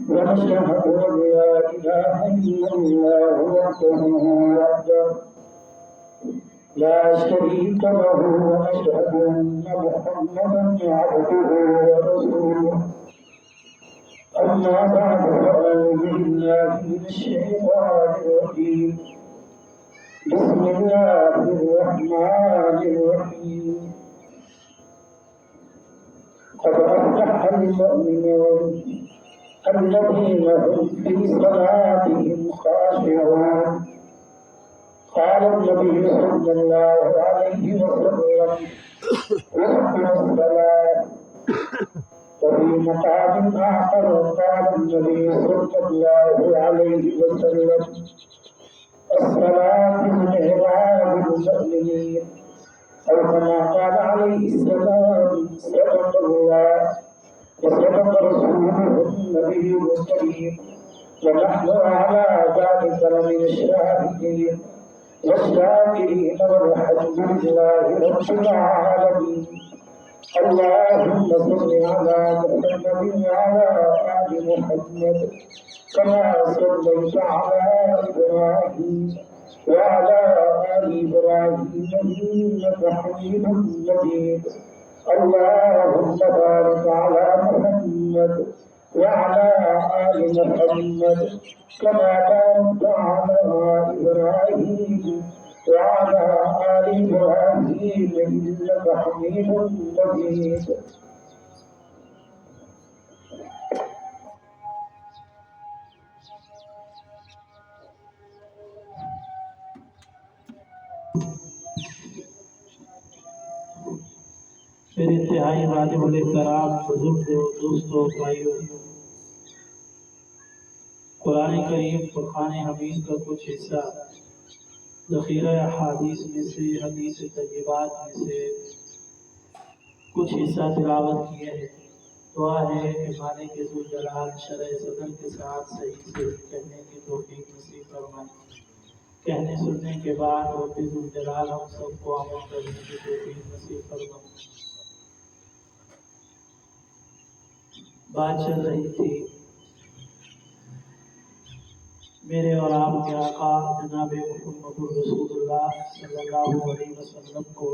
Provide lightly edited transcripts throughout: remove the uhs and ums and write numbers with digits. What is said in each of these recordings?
ونشهد أن لا إله إلا الله وحده لا شريك له ونشهد أن محمدا عبده ورسوله أما بعد فأعوذ بالله من الشيطان الرجيم بسم الله الرحمن الرحيم قد أفلح المؤمنون الذين هم في صلاتهم خاشعون قال النبي صلى الله عليه وسلم اذكر الصلاة وفي مقام آخر قال النبي صلى الله عليه وسلم الصلاة معراج المؤمنين أو كما قال عليه السلام صدق الله وصدق رسوله النبي الكريم ونحن على ذلك لمن الشاهدين والشاكرين والحمد لله رب العالمين اللهم صل على محمد وعلى آل محمد كما صليت على إبراهيم وعلى آل إبراهيم إنك حميد مجيد اللهم بارك على محمد وعلى آل محمد كما باركت على إبراهيم وعلى آل إبراهيم إنك حميد مجيد پھر انتہائی واجب الاحترام بزرگوں دوستوں بھائیوں، قرآن کریم فرقان حمید کا کچھ حصہ ذخیرہ احادیث میں سے، حدیث طیبات میں سے کچھ حصہ تلاوت کیے ہیں۔ دعا ہے کہ مالک ذوالجلال شرح صدر کے ساتھ صحیح سے کہنے کی توفیق نصیب فرمائے۔ کہنے سننے کے بعد رب ذوالجلال ہم سب کو عمل کرنے کی توفیق نصیب فرمائے۔ بات چل رہی تھی میرے اور آپ کے آقا جناب محمد رسول اللہ صلی اللہ علیہ وسلم کو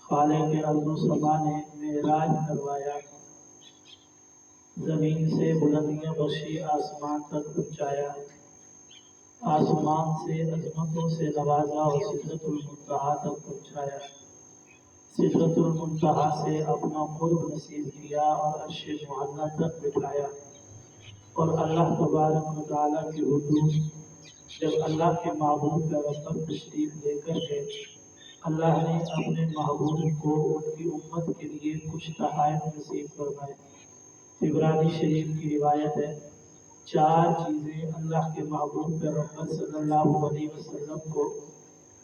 خالق ارض و سما نے معراج کروایا، زمین سے بلندیاں بخشی، آسمان تک پہنچایا، آسمان سے عظمتوں سے نوازا اور سدرۃ المنتہا تک پہنچایا، سدرۃ المنتہا سے اپنا قرب نصیب کیا اور عرش معلیٰ تک بٹھایا۔ اور اللہ تبارک و تعالیٰ کی حضور جب اللہ کے محبوب پیغمبر تشریف لے کر گئے، اللہ نے اپنے محبوب کو ان کی امت کے لیے کچھ تحائف نصیب فرمائے۔ عبرانی شریف کی روایت ہے، 4 چیزیں اللہ کے محبوب پیغمبر صلی اللہ علیہ وسلم کو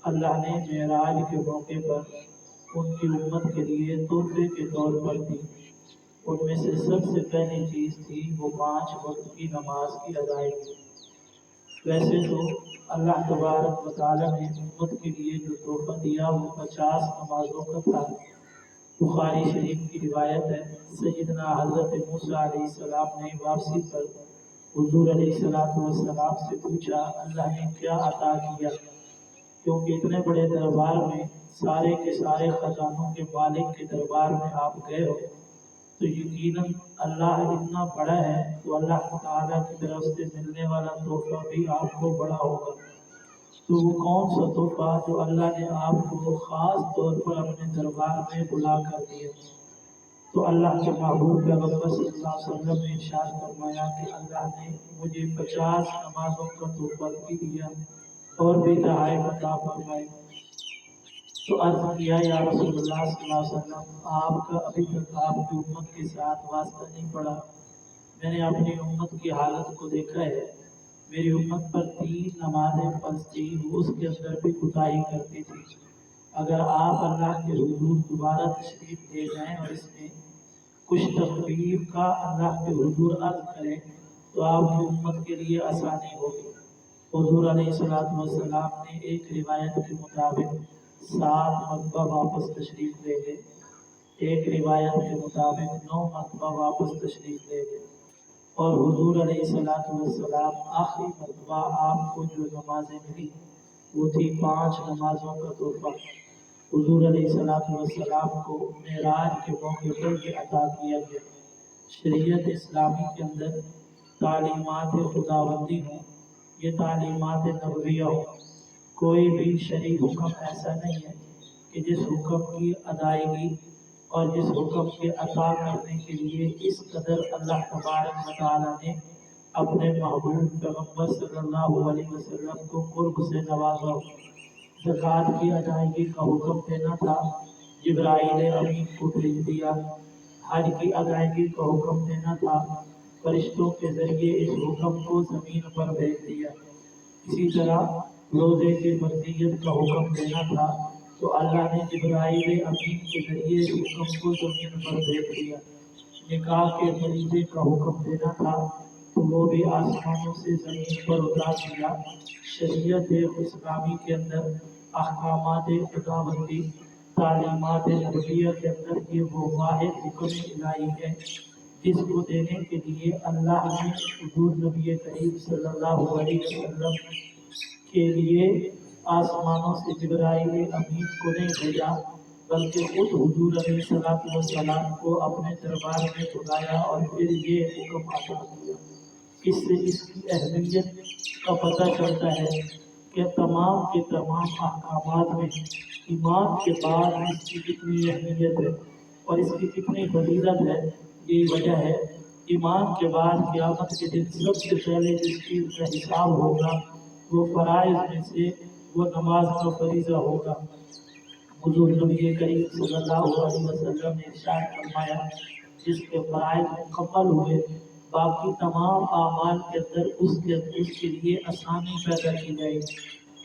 اللہ نے معراج کے موقع پر ان کی امت کے لیے تحفے کے طور پر دی۔ ان میں سے سب سے پہلی چیز تھی وہ 5 وقت کی نماز کی ادائیگی۔ ویسے تو اللہ تبارک و تعالیٰ نے امت کے لیے جو تحفہ دیا وہ 50 نمازوں کا تھا۔ بخاری شریف کی روایت ہے، سیدنا حضرت موسیٰ علیہ السلام نے واپسی پر حضور علیہ السلام سے پوچھا اللہ نے کیا عطا کیا، کیونکہ اتنے بڑے دربار میں سارے کے سارے خزانوں کے مالک کے دربار میں آپ گئے ہو تو یقیناً اللہ اتنا بڑا ہے تو اللہ تعالیٰ کی طرف سے ملنے والا تحفہ بھی آپ کو بڑا ہوگا۔ تو وہ کون سا تحفہ جو اللہ نے آپ کو خاص طور پر اپنے دربار میں بلا کر دیا؟ تو اللہ کے محبوب پیغمبر صلی اللہ علیہ وسلم نے ارشاد فرمایا کہ اللہ نے مجھے 50 نمازوں کا تحفہ بھی دیا اور بھی تحائف عطا فرمائے۔ تو عرض کیا یا رسول اللہ صلی اللہ علیہ وسلم، آپ کا ابھی تک آپ کی امت کے ساتھ واسطہ نہیں پڑا۔ میں نے اپنی امت کی حالت کو دیکھا ہے، میری امت پر 3 نمازیں فرض تھی، وہ اس کے اندر بھی کوتاہی کرتی تھی۔ اگر آپ اللہ کے حضور دوبارہ تشریف لے جائیں اور اس میں کچھ تخفیف کا اللہ کے حضور عرض کریں تو آپ کی امت کے لیے آسانی ہوگی۔ حضور علیہ السلام نے ایک روایت کے مطابق 7 مرتبہ واپس تشریف لے گئے۔ ایک روایت کے مطابق 9 مرتبہ واپس تشریف لے گئے اور حضور علیہ السلام آخری مرتبہ آپ کو جو نمازیں ملی وہ تھی 5 نمازوں کا تحفہ حضور علیہ السلام کو معراج کے موقع پر یہ عطا کیا گیا۔ شریعت اسلامی کے اندر تعلیمات خداوندی ہوں، یہ تعلیمات نبویہ ہوں، کوئی بھی شرعی حکم ایسا نہیں ہے کہ جس حکم کی ادائیگی اور جس حکم کے عطا کرنے کے لیے اس قدر اللہ تبارک و تعالیٰ نے اپنے محبوب پیغمبر صلی اللہ علیہ وسلم کو قرب سے نوازا ہو۔ زکوٰۃ کی ادائیگی کا حکم دینا تھا، جبرائیل امین کو بھیج دیا۔ حج کی ادائیگی کا حکم دینا تھا، فرشتوں کے ذریعے اس حکم کو زمین پر بھیج دیا۔ اسی طرح روزے کی فرضیت کا حکم دینا تھا تو اللہ نے جبرائیل امین کے ذریعے اس حکم کو زمین پر بھیج دیا۔ نکاح کے فریضے کا حکم دینا تھا تو وہ بھی آسمانوں سے زمین پر اتار دیا۔ شریعت اسلامی کے اندر احکامات خداوندی، تعلیمات نبویہ کے اندر یہ وہ واحد حکم الہی ہے جس کو دینے کے لیے اللہ نے حضور نبی کریم صلی اللہ علیہ وسلم کے لیے آسمانوں سے جبرائیل امین کو نہیں بھیجا، بلکہ خود حضور علیہ السلام کو اپنے دربار میں بلایا اور پھر یہ حکم عطا کیا۔ اس سے اس کی اہمیت کا پتہ چلتا ہے کہ تمام کے تمام احکامات میں ایمان کے بعد اس کی کتنی اہمیت ہے اور اس کی کتنی فضیلت ہے۔ یہی وجہ ہے ایمان کے بعد قیامت کے دن سب سے پہلے جس چیز کا حساب ہوگا وہ فرائض میں سے وہ نماز کا فریضہ ہوگا۔ حضور نبی کریم صلی اللہ علیہ وسلم نے ارشاد فرمایا جس کے فرائض مکمل ہوئے باقی تمام اعمال کے اندر اس کے لیے آسانی پیدا کی جائے گی۔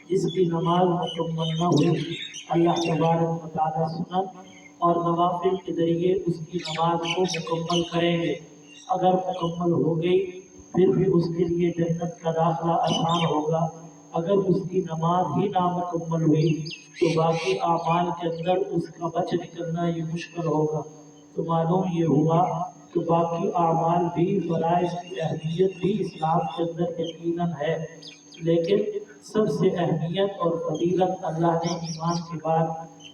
جس کی نماز مکمل نہ ہوئی اللہ تبارک و تعالیٰ سنت اور نوافل کے ذریعے اس کی نماز کو مکمل کریں گے۔ اگر مکمل ہو گئی پھر بھی اس کے لیے جنت کا داخلہ آسان ہوگا۔ اگر اس کی نماز ہی نامکمل ہوئی تو باقی اعمال کے اندر اس کا بچ نکلنا یہ مشکل ہوگا۔ تو معلوم یہ ہوا کہ باقی اعمال بھی فرائض کی اہمیت بھی اسلام کے اندر یقیناً ہے، لیکن سب سے اہمیت اور فضیلت اللہ نے ایمان کے بعد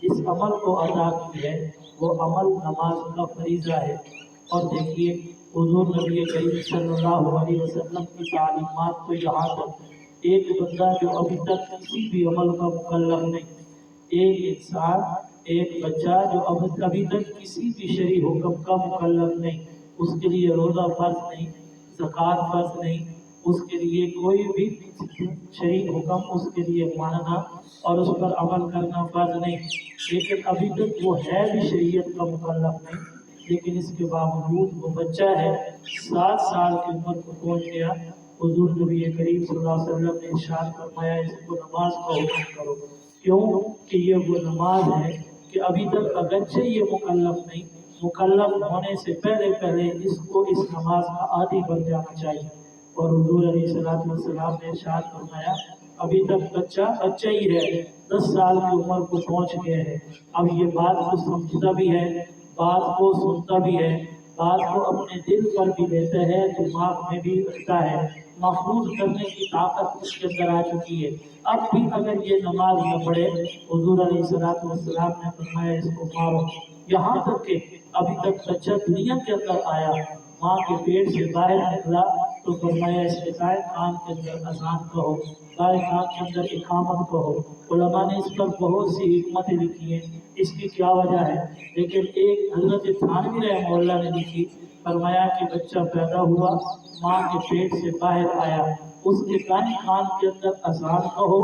اس عمل کو عطا کی ہے، وہ عمل نماز کا فریضہ ہے۔ اور دیکھیے حضور نبی کریم صلی اللہ علیہ وسلم کی تعلیمات تو یہاں تک ایک بندہ جو ابھی تک کسی بھی عمل کا مکلف نہیں، ایک انسان، ایک بچہ جو ابھی تک کسی بھی شرعی حکم کا مکلف نہیں، اس کے لیے روزہ فرض نہیں، زکوٰۃ فرض نہیں، اس کے لیے کوئی بھی شرعی حکم اس کے لیے ماننا اور اس پر عمل کرنا فرض نہیں، لیکن ابھی تک وہ ہے بھی شریعت کا مکلف نہیں، لیکن اس کے باوجود وہ بچہ ہے، 7 سال کی عمر کو پہنچ گیا۔ حضور نبی کریم صلی اللہ علیہ وسلم نے ارشاد فرمایا اس کو نماز کا حکم کرو۔ کیوں کہ یہ وہ نماز ہے کہ ابھی تک اگرچہ یہ مکلف نہیں، مکلف ہونے سے پہلے اس کو اس نماز کا عادی بن جانا چاہیے۔ اور حضور علیہ السلام نے ارشاد فرمایا ابھی تک بچہ ہی ہے، 10 سال کی عمر کو پہنچ گیا ہے، اب یہ بات کو سمجھتا بھی ہے، بات کو سنتا بھی ہے، بات کو اپنے دل پر بھی لیتا ہے، دماغ میں بھی رکھتا ہے، محفوظ کرنے کی طاقت اس کے اندر آ چکی ہے۔ اب بھی اگر یہ نماز نہ پڑھے حضور علیہ السلام نے فرمایا اس کو مارو، یہاں تک کہ ابھی تک بچہ دنیا کے اندر آیا، ماں کے پیٹ سے باہر نکلا تو فرمایا اس کے دائیں کان کے اندر اذان کہو، بائیں کان کے اندر اقامت کہو۔ علماء نے اس پر بہت سی حکمتیں لکھی ہیں، اس کی کیا وجہ ہے، لیکن ایک حضرت تھانوی رحمہ اللہ نے لکھی، فرمایا کہ بچہ پیدا ہوا، ماں کے پیٹ سے باہر آیا، اس کے دائیں کان کے اندر اذان کہو،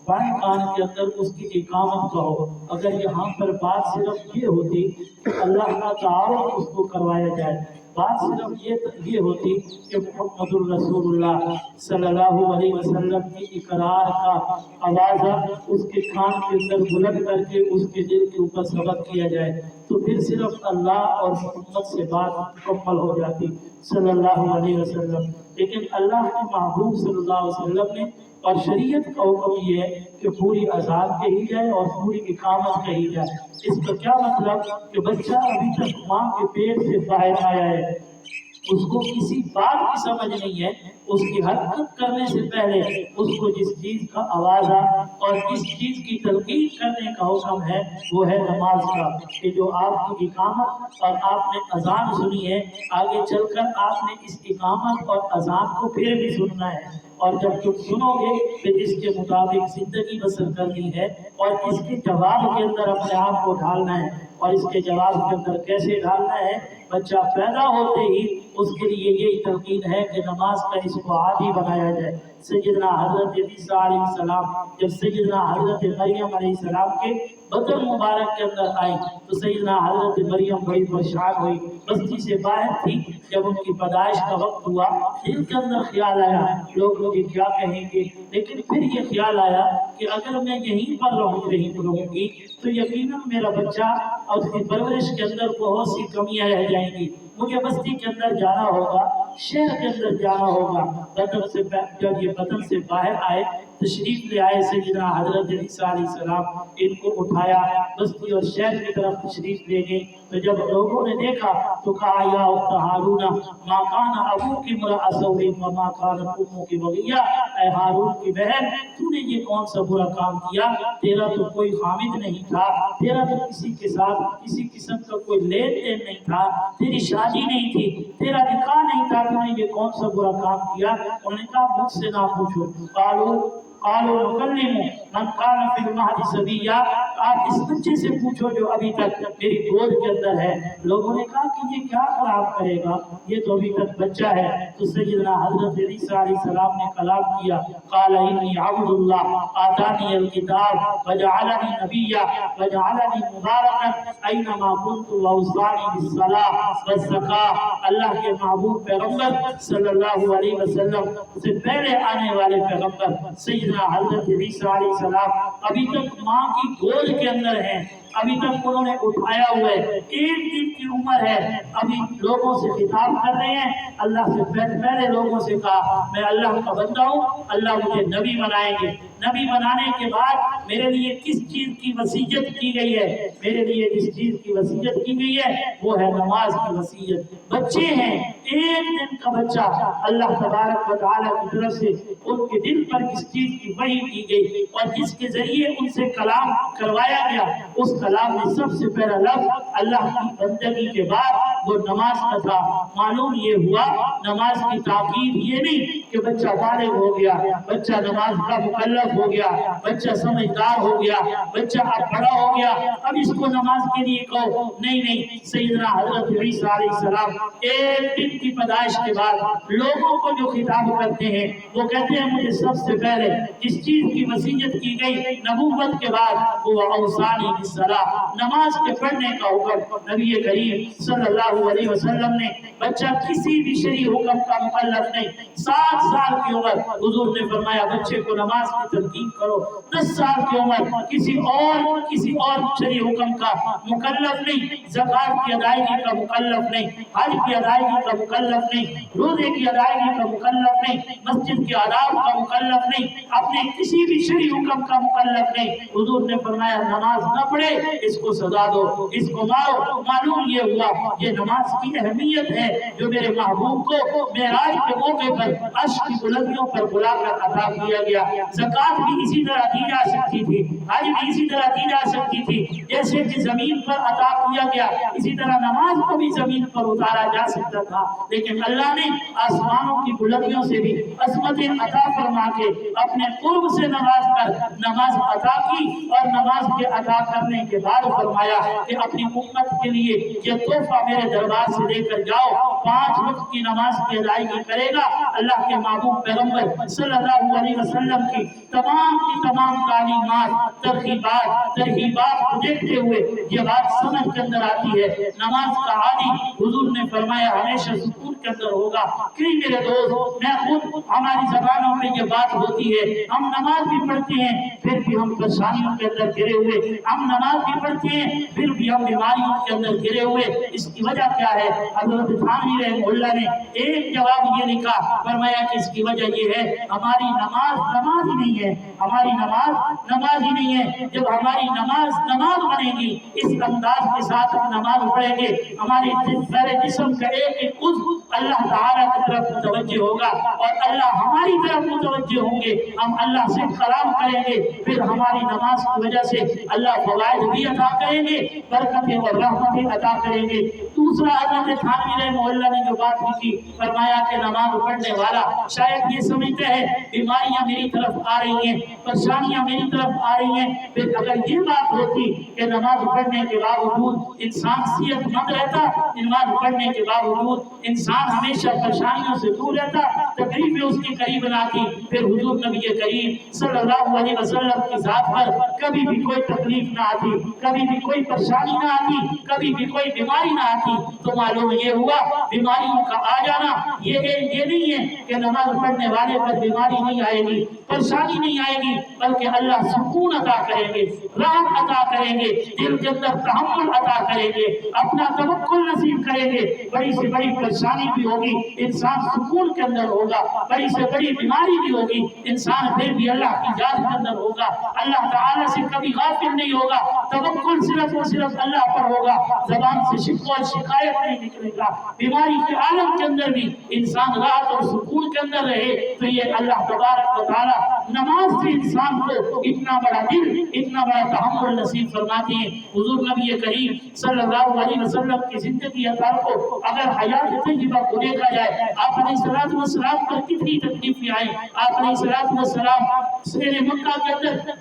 بائیں کان کے اندر اس کی اقامت کہو۔ اگر یہاں پر بات صرف یہ ہوتی کہ اللہ کا تعارف اس کو کروایا جائے، بات صرف یہ ہوتی کہ محمد الرسول اللہ صلی اللہ علیہ وسلم کی اقرار کا آوازہ اس کے کان کے اندر بلند کر کے اس کے دل کے اوپر ثبت کیا جائے تو پھر صرف اللہ اور محمد سے بات مکمل ہو جاتی صلی اللہ علیہ وسلم۔ لیکن اللہ کے محبوب صلی اللہ علیہ وسلم نے اور شریعت کا حکم یہ ہے کہ پوری اذان کہی جائے اور پوری اقامت کہی جائے۔ اس کا کیا مطلب کہ بچہ ابھی تک ماں کے پیٹ سے باہر آیا ہے، اس کو کسی بات کی سمجھ نہیں ہے، اس کی حرکت کرنے سے پہلے اس کو جس چیز کا آوازہ اور جس چیز کی تلقین کرنے کا حکم ہے وہ ہے نماز کا، کہ جو آپ کی اقامت اور آپ نے اذان سنی ہے، آگے چل کر آپ نے اس اقامت اور اذان کو پھر بھی سننا ہے، اور جب تم سنو گے پھر اس کے مطابق زندگی بسر کرنی ہے، اور اس کے جواب کے اندر اپنے آپ کو ڈھالنا ہے۔ اور اس کے جواب کے اندر کیسے ڈالنا ہے؟ بچہ پیدا ہوتے ہی اس کے لیے یہی تلقین ہے کہ نماز کا اس کو عادی بنایا جائے۔ سیدنا حضرت عیسیٰ علیہ السلام جب سیدنا حضرت مریم علیہ السلام کے بطن مبارک کے اندر آئی تو سیدنا حضرت مریم بڑی پریشان ہوئی، بستی سے باہر تھی۔ جب ان کی پیدائش کا وقت ہوا، دل کے اندر خیال آیا لوگ مجھے کیا کہیں گے، لیکن پھر یہ خیال آیا کہ اگر میں یہیں پر رہوں گی تو یقیناً میرا بچہ اور اس کی پرورش کے اندر بہت سی کمیاں رہ جائیں گی، مجھے بستی کے اندر جانا ہوگا، شہر کے اندر جانا ہوگا۔ جب یہ بطن سے باہر آئے، تشریف لے آئے سیدنا حضرت عیسیٰ علیہ السلام، ان کو اٹھایا، بستی اور شہر کی طرف تشریف لے گئے۔ تو جب لوگوں نے دیکھا تو کہا یا اخت ہارون ما کان ابوک امرأ سوء وما کانت امک بغیہ، اے ہارون کی بہن تو نے یہ کون سا برا کام کیا؟ تیرا تو کوئی خامد نہیں تھا، تیرا تو کسی کے ساتھ کسی قسم کا کوئی لین دین نہیں تھا، تیری شادی نہیں تھی، تیرا نکاح نہیں تھا، تو نے یہ کون سا برا کام کیا؟ انہوں نے کہا مجھ سے نہ پوچھو۔ قالوا نکلم من کان فی المہد صبیا، آپ اس بچے سے پوچھو جو ابھی تک میری گود کے اندر ہے۔ لوگوں نے کہا کہ یہ کیا کلام کرے گا، یہ تو ابھی تک بچہ ہے۔ تو سیدنا حضرت عیسیٰ علیہ السلام نے کلام کیا، قال انی عبد اللہ آتانی الکتاب وجعلنی نبیا وجعلنی مبارکا اینما کنت واوصانی بالصلاۃ والزکاۃ۔ اللہ کے محبوب پیغمبر صلی اللہ علیہ وسلم سے پہلے آنے والے پیغمبر سیدنا حضرت عیسیٰ علیہ السلام ابھی تک ماں کی گود کے اندر ہیں، ابھی تک انہوں نے اٹھایا ہوا ہے، 1 دن کی عمر ہے، ابھی لوگوں سے خطاب کر رہے ہیں۔ اللہ سے پہلے لوگوں سے کہا میں اللہ کا بندہ ہوں، اللہ مجھے نبی بنائیں گے، نبی بنانے کے بعد میرے لیے کس چیز کی وصیت کی گئی ہے؟ میرے لیے جس چیز کی وصیت کی گئی ہے وہ ہے نماز کی وصیت۔ بچے ہیں، 1 دن کا بچہ، اللہ تبارک و تعالیٰ کی طرف سے ان کے دل پر کس چیز کی وحی کی گئی اور جس کے ذریعے ان سے کلام کروایا گیا، اس کلام میں سب سے پہلا لفظ اللہ کی بندگی کے بعد وہ نماز کا تھا۔ معلوم یہ ہوا نماز کی تاکید یہ نہیں کہ بچہ بالغ ہو گیا، بچہ نماز کا مکلف ہو گیا، بچہ سمجھدار ہو گیا، بچہ اب بڑا ہو گیا، اب اس کو نماز کے لیے کہو، نہیں۔ سیدنا حضرت عیسیٰ علیہ السلام 1 دن کی پیدائش کے بعد لوگوں کو جو خطاب کرتے ہیں وہ کہتے ہیں مجھے سب سے پہلے جس چیز کی وصیت کی گئی نبوت کے بعد وہ اوصانی بالصلاۃ، نماز کے پڑھنے کا حکم۔ نبی کریم صلی اللہ علیہ وسلم نے بچہ کسی بھی شرعی حکم کا مکلف نہیں، 7 سال کی عمر حضور نے فرمایا بچے کو نماز کی تلقین کرو، 10 سال کی عمر کسی اور شرعی حکم کا مکلف نہیں، زکات کی ادائیگی کا مکلف نہیں، حج کی ادائیگی کا مکلف نہیں، روزے کی ادائیگی کا مکلف نہیں، مسجد کے آداب کا مکلف نہیں، اپنے کسی بھی شرعی حکم کا مکلف نہیں۔ حضور نے فرمایا نماز نہ پڑھے اس کو سزا دو، اس کو مارو۔ معلوم یہ ہوا یہ نماز کی اہمیت ہے جو میرے محبوب کو معراج کے موقع پر عرش کی بلندیوں پر بلا کر عطا کیا گیا۔ زکات بھی اسی طرح دی جا سکتی تھی، حج بھی اسی طرح دی جا سکتی تھی، جیسے کہ زمین پر عطا کیا گیا اسی طرح نماز کو بھی زمین پر اتارا جا سکتا تھا، لیکن اللہ نے آسمانوں کی بلندیوں سے بھی عظمتیں عطا فرما کے اپنے قرب سے نواز کر نماز عطا کی، اور نماز کے عطا کرنے کے بعد فرمایا کہ اپنی امت کے لیے یہ تحفہ میرے دربار سے لے کر جاؤ، 5 وقت کی نماز کی ادائیگی کرے گا۔ اللہ کے محبوب پیغمبر صلی اللہ علیہ وسلم کی تمام تعلیمات، ترغیبات کو دیکھتے ہوئے یہ بات سمجھ کے اندر آتی ہے نماز کا عادی حضور نے فرمایا ہمیشہ سکون کے اندر ہوگا۔ کئی میرے دوست، میں خود ہماری زبانوں میں یہ بات ہوتی ہے، ہم نماز بھی پڑھتے ہیں پھر بھی ہم پریشانیوں کے اندر گھرے ہوئے، ہم نماز بھی پڑھتے ہیں پھر بھی ہم بیماریوں کے اندر گھرے ہوئے۔ اس کی وجہ وجہ کیا ہے؟ حضرت تھانوی رحمہ اللہ نے ایک جواب یہ لکھا، فرمایا کہ اس کی وجہ یہ ہے ہماری نماز نماز ہی نہیں ہے، ہماری نماز نماز ہی نہیں ہے۔ جب ہماری نماز نماز بنے گی، اس انداز کے ساتھ ہم نماز پڑھیں گے، ہمارے سارے جسم کا ایک ایک عضو اللہ تعالیٰ کی طرف متوجہ ہوگا اور اللہ ہماری طرف متوجہ ہوں گے، ہم اللہ سے کلام کریں گے، پھر ہماری نماز کی وجہ سے اللہ فوائد بھی عطا کریں گے، برکتیں اور رحمتیں عطا کریں گے۔ دوسرا حضرت تھانوی رحمہ اللہ نے جو بات لکھی، فرمایا کہ نماز پڑھنے والا شاید یہ سمجھتا ہے بیماریاں میری طرف آ رہی ہیں، پریشانیاں میری طرف آ رہی ہیں، پھر اگر یہ بات ہوتی کہ نماز پڑھنے کے باوجود انسان صحت مند رہتا، نماز پڑھنے کے باوجود انسان ہمیشہ پریشانیوں سے دور رہتا، تکلیفیں اس کے قریب نہ آتی، پھر حضور نبی کریم صلی اللہ علیہ وسلم کی ذات پر کبھی بھی کوئی تکلیف نہ آتی، کبھی بھی کوئی پریشانی نہ آتی، کبھی بھی کوئی بیماری نہ آتی۔ تو معلوم یہ ہوا بیماریوں کا آ جانا یہ نہیں ہے کہ نماز پڑھنے والے پر بیماری نہیں آئے گی، پریشانی نہیں آئے گی، بلکہ اللہ سکون عطا کریں گے، راحت عطا کریں گے، دل کے اندر تحمل عطا کریں گے، اپنا توکل نصیب کریں گے۔ بڑی سے بڑی پریشانی بھی ہوگی، انسان سکون کے اندر ہوگا، بڑی سے بڑی بیماری بھی ہوگی، انسان پھر بھی اللہ کی ذات کے اندر ہوگا، اللہ تعالیٰ سے کبھی غافل نہیں ہوگا، توکل صرف اور صرف اللہ پر ہوگا، زبان سے شکوہ اور شکایت نہیں نکلے گا۔ بیماری کے عالم کے اندر بھی انسان راحت اور سکون کے اندر رہے، تو یہ اللہ تبارک و تعالیٰ نماز سے انسان کو اتنا بڑا دل، اتنا بڑا تحمل نصیب فرماتے ہیں۔ حضور نبی کریم صلی اللہ علیہ وسلم کی زندگی اثر کو اگر حیات طیبہ کو دیکھا جائے، آپ علیہ السلام پر کتنی تکلیفیں آئیں۔ آپ علیہ السلام شہر مکہ کے اندر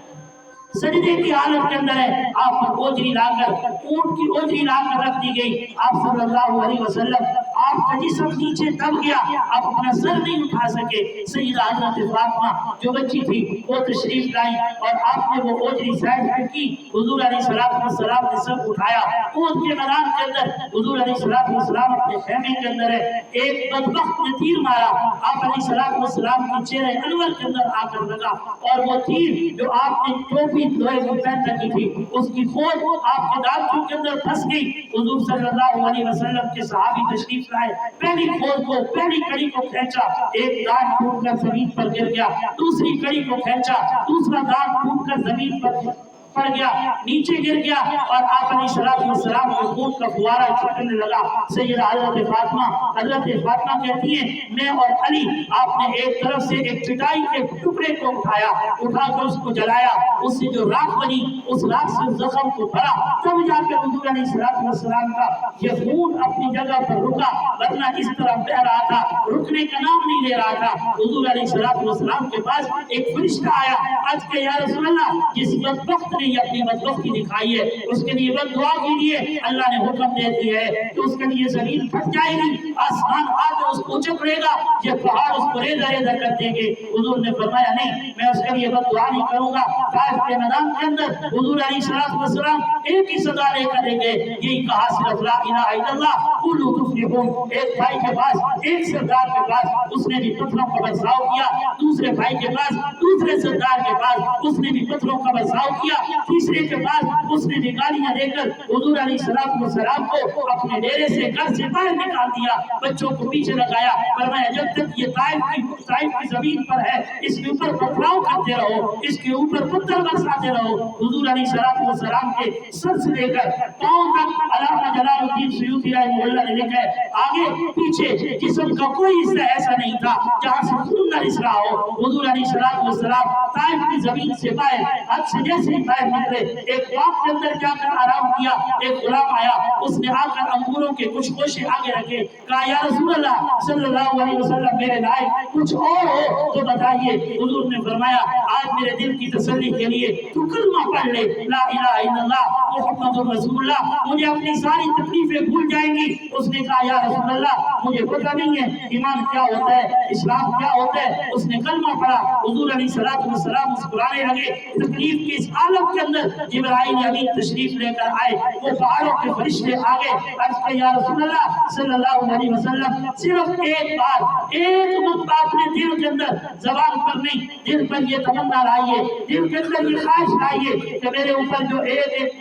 سجدے کی حالت کے اندر ہے، آپ پر اوجری لا کر، اونٹ کی اوجری لا کر رکھ دی گئی، آپ صلی اللہ علیہ وسلم آپ کا جسم نیچے دب گیا، آپ اپنا سر نہیں اٹھا سکے۔ سیدہ حضرت فاطمہ جو بچی تھی وہ تشریف لائی اور آپ نے وہ اوجری سائڈ کی، حضور علیہ السلام نے سب اٹھایا۔ اونٹ کے میدان کے اندر حضور علیہ السلام اپنے خیمے کے اندر ہے، ایک بدبخت نے تیر مارا، آپ علیہ السلام کی چہرے انور کے اندر آ کر لگا، اور وہ تیر جو آپ نے ٹوپی لوہے کی پہن رکھی تھی اس کی فوج آپ کے دانتوں کے اندر پھنس گئی۔ حضور صلی اللہ علیہ وسلم کے صحابی تشریف لائے، پہلی فوج کو، پہلی کڑی کو کھینچا، ایک دانت ٹوٹ کر زمین پر گر گیا، دوسری کڑی کو کھینچا، دوسرا دانت ٹوٹ کر زمین پر پڑ گیا، نیچے گر گیا، اور آپ علیہ السلام کے خون کا فوارہ چھٹنے لگا۔ سیدہ حضرت فاطمہ کہتی ہیں میں اور علی آپ نے ایک طرف سے ایک چٹائی کے ٹکڑے کو اٹھا کر اس کو جلایا، اس سے جو راکھ بنی اس راکھ سے زخم کو بھرا، تب جا کے حضور علیہ السلام کا یہ خون اپنی جگہ پر رکا، ورنہ اس طرح بہ رہا تھا، رکنے کا نام نہیں لے رہا تھا۔ حضور علیہ السلام کے پاس ایک فرشتہ آیا، آج کہ یا رسول اللہ جس بدبخت نے یہ اپنی بدبختی دکھائی ہے اس کے لیے بد دعا کیجیے، اللہ نے حکم دے دیا ہے کہ اس کے لیے زمین پھٹ جائے گی، آسمان آ کر اس کو چپڑے گا، یہ پہاڑ اس کو ریزہ ریزہ کر دیں گے۔ حضور نے فرمایا نہیں، میں اس کے لیے بد دعا نہیں کروں گا۔ طائف کے میدان کے اندر حضور علیہ السلام ایک ہی صدا لے کر گئے، یہی کہا صرف لا الہ الا اللہ قولوا تفلحون۔ ایک بھائی کے پاس، ایک سردار کے پاس اس نے بھی پتھروں کا برساؤ کیا، دوسرے بھائی کے پاس، دوسرے سردار کے پاس اس نے بھی پتھروں کا برساؤ کیا، تیسرے کے پاس اس نے بھی گالیاں دے کر حضور علیہ السلام کو اپنے ڈیرے سے، گھر سے باہر نکال دیا، بچوں کو پیچھے لگایا، فرمایا جب تک یہ طائف کی زمین پر ہے اس کے اوپر پتھراؤ کرتے رہو، اس کے اوپر پتھر برساتے رہو۔ حضور علیہ السلام کے سر سے لے کر پاؤں تک علامہ جلال الدین سیوطی رحمہ اللہ نے لکھا ہے آگے پیچھے جسم کا کوئی حصہ ایسا نہیں تھا جہاں سے خون نہ رس رہا ہو۔ حضور علیہ السلام طائف کی زمین سے باہر، حد سے جیسے باہر نکلے، ایک باغ کے اندر جا کر آرام کیا، ایک غلام آیا، اس نے آ کر انگوروں کے کچھ گوشے آگے رکھے، کہا یا رسول اللہ صلی اللہ علیہ وسلم میرے لائق کچھ اور ہو تو بتائیے۔ حضور نے فرمایا آج میرے دل کی تسلی کے لیے تو کلمہ پڑھ لے، لا الہ الا اللہ محمد رسول اللہ، مجھے اپنی ساری تکلیفیں بھول جائیں گی۔ اس نے کہا یا رسول اللہ مجھے پتہ نہیں ہے ایمان کیا ہوتا ہے، اسلام کیا ہوتا ہے۔ اس نے کلمہ پڑھا، حضور علیہ السلام مسکرانے لگے۔ تکلیف کی اس عالم کے اندر جبرائیل امین تشریف لے کر آئے، وہ پہاڑوں کے فرشتے آگے، عرض کہ یا رسول اللہ صلی اللہ علیہ وسلم صرف ایک بار، ایک مرتبہ اپنے دل کے اندر، زبان پر نہیں، دل پر یہ تمنا لائیے، دل کے اندر یہ خواہش لائیے کہ میرے اوپر جو ایک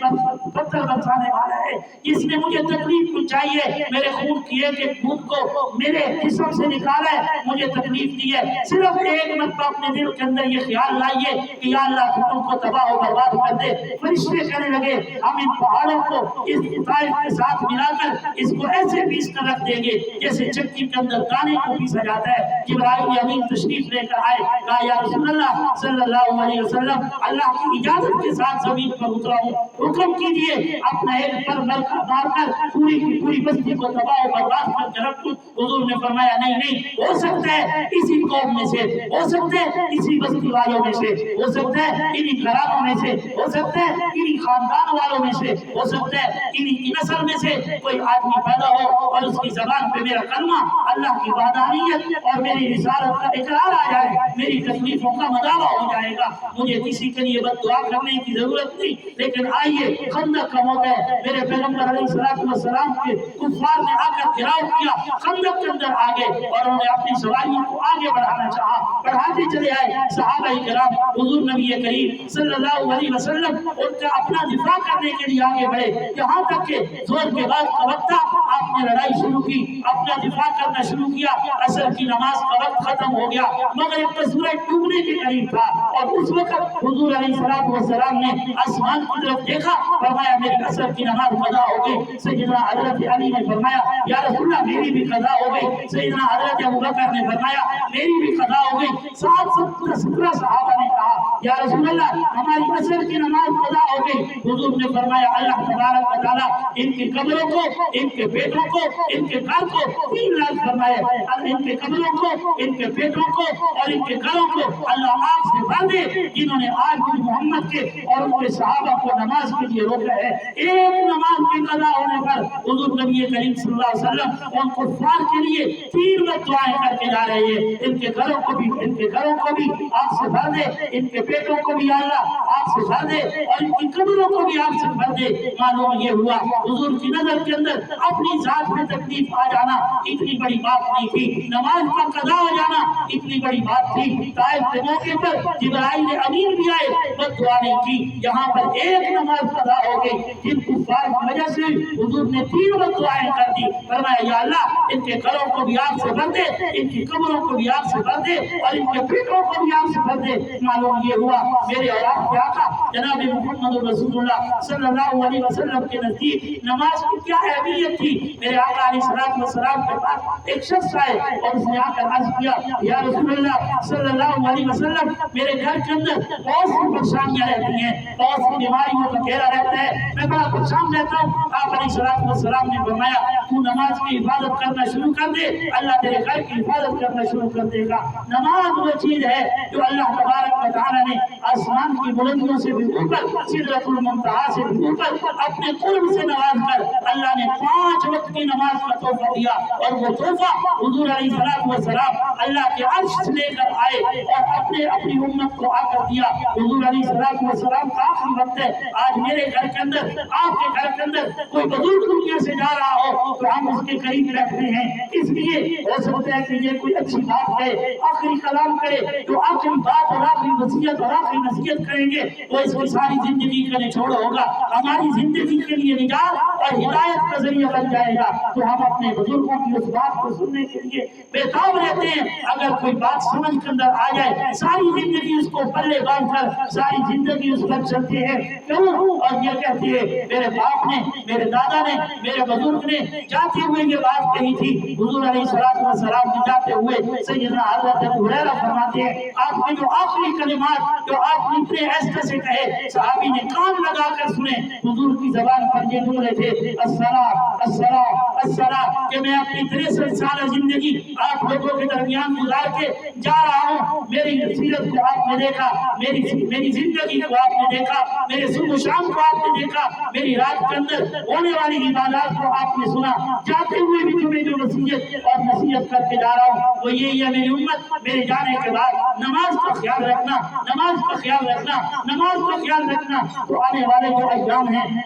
پتھر برسانے والا ہے ہے جس نے مجھے تکلیف پہنچائی ہے، میرے خون کی ایک ایک بوند کو میرے جسم سے نکالا ہے، مجھے تکلیف دی ہے، صرف ایک مرتبہ اپنے دل کے اندر یہ خیال لائیے کہ یا اللہ تو تم کو تباہ و برباد کر دے۔ فرشتے کہنے لگے ہم ان پہاڑوں کو اس طائف کے ساتھ ملا کر اس کو ایسے پیس کر رکھ دیں گے جیسے چکی کے اندر دانے کو پیسا جاتا ہے۔ جبرائیل امین تشریف لے کر آئے، کہا یا رسول اللہ صلی اللہ علیہ وسلم اللہ کی اجازت کے ساتھ زمین پر اترا ہوں، حکم کیجئے اپنا ایک پر مار کر پوری کی پوری بستی کو تباہ و برباد کر کے رکھ دوں۔ حضور نے فرمایا نہیں، ہو سکتا ہے اسی قوم میں سے، ہو سکتا ہے اسی بستی والوں میں سے، ہو سکتا ہے انہی گھرانوں میں سے، ہو سکتا ہے انہی خاندان والوں میں سے، ہو سکتا ہے انہی کی نسل میں سے کوئی آدمی پیدا ہو اور اس کی زبان پہ میرا کلمہ، اللہ کی وحدانیت اور میری رسالت کا اقرار آ جائے، میری تکلیفوں کا مداوع ہو جائے گا۔ مجھے کسی کے لیے بد دعا کرنے کی ضرورت نہیں، لیکن آئیے خندق کا موقع ہے، میرے پیغمبر علیہ السلام کے کفار نے آ کر گھراؤ کیا، خندق کے اندر آگے اور انہوں نے اپنی سواریوں کو آگے بڑھانا چاہا، بڑھاتے چلے آئے صحابہ کرام، حضور نبی کریم صلی اللہ علیہ وسلم ان کا اپنا دفاع کرنے کے لیے آگے بڑھے، یہاں تک کہ زور کے بعد کا وقت آپ نے لڑائی شروع کی، اپنا دفاع کرنا شروع کیا، عصر کی نماز کا وقت ختم ہو گیا، مغرب کا سورج ڈوبنے کے قریب تھا اور اس وقت حضور علیہ السلام نے آسمان کی طرف دیکھا، فرمایا میری عصر کی نماز قضا ہو گئی۔ سیدنا حضرت علی نے فرمایا یا رسول اللہ میری بھی قضا ہو گئی۔ سیدنا حضرت ابوبکر نے فرمایا میری بھی قضا ہو گئی۔ 17 صحابہ نے کہا یا رسول اللہ ہماری عصر کی نماز قضا ہو گئی۔ حضور نے فرمایا اللہ تبارک و تعالیٰ ان کی قبروں کو، ان کے بیٹوں کو، ان کے گھر کو 3 لاکھ فرمائے، ان کے قبروں کو، ان کے بیٹوں کو اور ان کے گھروں کو اللہ آگ سے بھر دے جنہوں نے آج بھی محمد کے اور ان کے صحابہ کو نماز کے لیے روکا ہے۔ ایک نماز کی قضا ہونے پر حضور نبی کریم صلی اللہ علیہ وسلم ان کفار کے لیے 3 دعائیں کر کے جا رہے ہیں، ان کے گھروں کو بھی آگ سے بھر دے، ان کے بیٹوں کو بھی اللہ آگ سے بھر دے اور ان کی قبروں کو بھی آگ سے بھر دے۔ معلوم یہ ہوا حضور کی نظر کے اندر اپنی ذات میں تکلیف آ جانا اتنی بڑی بات نہیں تھی، نماز کا قضا ہو جانا اتنی بڑی بات تھی۔ طائف کے موقع پر جبرائیل امین بھی آئے، بد دعا نہیں کی، یہاں پر ایک نماز قضا ہو گئی جن کفار کی وجہ سے حضور نے 3 بد دعائیں کر دی، فرمایا یا اللہ ان کے گھروں کو بھی آگ سے بھر دے، ان کی قبروں کو بھی آگ سے بھر دے اور ان کے بیٹوں کو بھی آگ سے بھر دے۔ معلوم یہ ہوا میرے اور آپ کے آقا جناب محمد رسول اللہ صلی اللہ علیہ وسلم کے نزدیک نماز کی کیا اہمیت تھی۔ میرے آقا علیہ السلام کے پاس ایک شخص آئے اور اس نے آ کر عرض کیا یا رسول اللہ صلی اللہ علیہ وسلم میرے گھر کے اندر بہت سی پریشانیاں رہتی ہیں، بہت سی بیماریوں کا گھیرا رہتا ہے، میں بڑا پریشان رہتا ہوں۔ آپ علیہ السلام نے فرمایا تو نماز کی حفاظت کرنا شروع کر دے، اللہ تیرے گھر کی حفاظت کرنا شروع کر دے گا۔ نماز وہ چیز ہے جو اللہ تبارک و تعالیٰ نے آسمان کی بلندیوں سے بھی اوپر، سدرۃ المنتہا سے بھی اوپر اپنے قرب سے نواز کر اللہ نے 5 وقت کی نماز کا تحفہ دیا، اور وہ تحفہ حضور علیہ السلام اللہ کے عرش سے لے کر آئے اور اپنی امت کو آ کر دیا۔ حضور علیہ السلام کا آخری وقت ہے، آج میرے گھر کے اندر، آپ کے گھر کے اندر کوئی بزرگ دنیا سے جا رہا ہو تو ہم اس کے قریب بیٹھتے ہیں، اس لیے ہو سکتا ہے کہ یہ کوئی اچھی بات ہے، آخری کلام کرے، جو آخری بات اور آخری وصیت اور آخری نصیحت کریں گے وہ اس کی ساری زندگی کا نچوڑ ہوگا، ہماری زندگی کے لیے نجات اور ہدایت کا ذریعہ بن جائے گا۔ تو ہم اپنے بزرگوں کی اس بات کو سننے کے لیے بےتاب رہتے ہیں، اگر کوئی بات سمجھ کے اندر آ جائے ساری زندگی اس کو پلے باندھ کر ساری زندگی اس پر چلتے ہیں، کیوں؟ اور یہ کہتے ہیں میرے باپ نے، میرے دادا نے، میرے بزرگ نے جاتے ہوئے یہ بات کہی تھی۔ حضور علیہ السلام نے جاتے ہوئے سیدنا حضرت ابو ہریرہ فرماتے ہیں آپ نے جو آخری کلمات جو آپ نے اتنے ایسے سے کہے صحابی نے کان لگا کر سنے، حضور کی زبان پر یہ جملے تھے الصلاۃ الصلاۃ الصلاۃ، کہ میں اپنی 63 سالہ زندگی آپ لوگوں کے درمیان گزار کے جا رہا ہوں، میری سیرت کو آپ نے دیکھا، میری زندگی کو آپ نے دیکھا، میرے صبح و شام کو آپ نے دیکھا، میری رات کے اندر ہونے والی عبادات کو آپ نے سنا، جاتے ہوئے بھی تمہیں جو وصیت اور نصیحت کر کے جا رہا ہوں وہ یہی ہے میری امت میرے جانے کے بعد نماز کا خیال رکھنا، نماز کا خیال رکھنا، نماز کا خیال رکھنا۔ تو آنے والے جو ایام ہیں